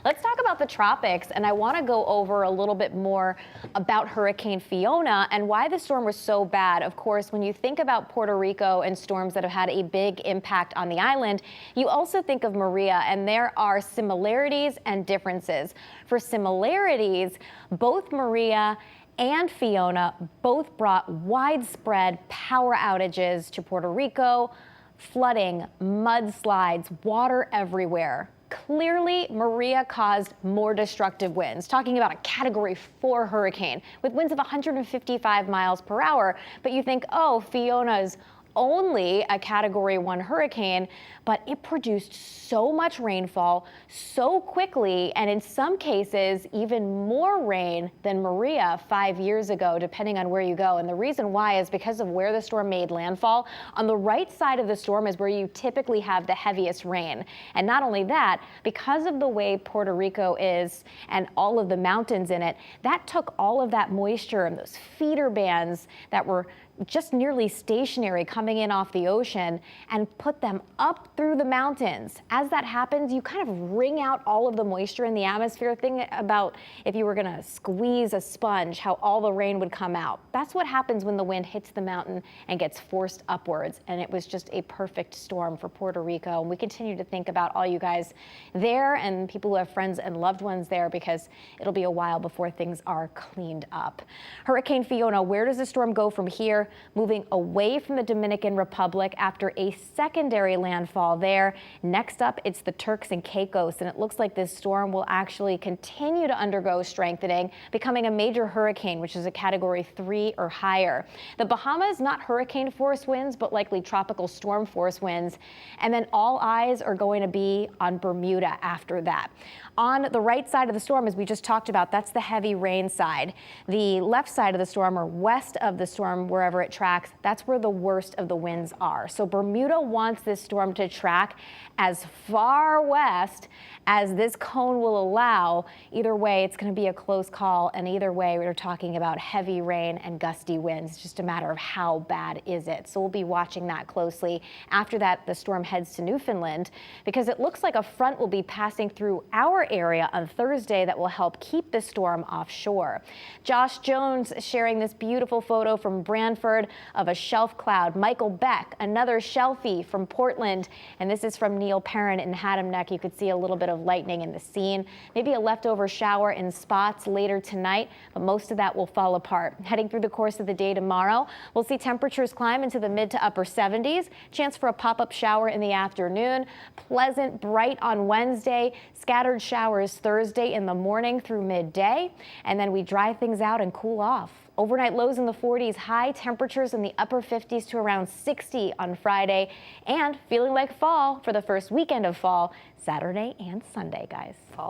Let's talk about the tropics, and I want to go over a little bit more about Hurricane Fiona and why the storm was so bad. Of course, when you think about Puerto Rico and storms that have had a big impact on the island, you also think of Maria, and there are similarities and differences. For similarities, both Maria and Fiona both brought widespread power outages to Puerto Rico, flooding, mudslides, water everywhere. Clearly, Maria caused more destructive winds, talking about a Category 4 hurricane with winds of 155 miles per hour. But you think, oh, Fiona's only a Category 1 hurricane, but it produced so much rainfall so quickly, and in some cases even more rain than Maria 5 years ago, depending on where you go. And the reason why is because of where the storm made landfall. On the right side of the storm is where you typically have the heaviest rain. And not only that, because of the way Puerto Rico is and all of the mountains in it, that took all of that moisture and those feeder bands that were just nearly stationary coming in off the ocean and put them up through the mountains. As that happens, you kind of wring out all of the moisture in the atmosphere. Think about if you were going to squeeze a sponge, how all the rain would come out. That's what happens when the wind hits the mountain and gets forced upwards. And it was just a perfect storm for Puerto Rico. And we continue to think about all you guys there and people who have friends and loved ones there, because it'll be a while before things are cleaned up. Hurricane Fiona, where does the storm go from here? Moving away from the Dominican Republic after a secondary landfall there. Next up, it's the Turks and Caicos, and it looks like this storm will actually continue to undergo strengthening, becoming a major hurricane, which is a Category 3 or higher. The Bahamas, not hurricane force winds, but likely tropical storm force winds. And then all eyes are going to be on Bermuda after that. On the right side of the storm, as we just talked about, that's the heavy rain side. The left side of the storm, or west of the storm, wherever it tracks, that's where the worst of the winds are. So Bermuda wants this storm to track as far west as this cone will allow. Either way, it's going to be a close call, and either way, we're talking about heavy rain and gusty winds. It's just a matter of how bad is it. So we'll be watching that closely. After that, the storm heads to Newfoundland, because it looks like a front will be passing through our area on Thursday that will help keep the storm offshore. Josh Jones sharing this beautiful photo from Brantford of a shelf cloud. Michael Beck, another shelfie from Portland, and this is from Neil Perrin in Haddam Neck. You could see a little bit of lightning in the scene, maybe a leftover shower in spots later tonight, but most of that will fall apart. Heading through the course of the day tomorrow, we'll see temperatures climb into the mid to upper 70s, chance for a pop-up shower in the afternoon, pleasant, bright on Wednesday, scattered showers Thursday in the morning through midday, and then we dry things out and cool off. Overnight lows in the 40s, high temperatures in the upper 50s to around 60 on Friday, and feeling like fall for the first weekend of fall, Saturday and Sunday, guys. Fall.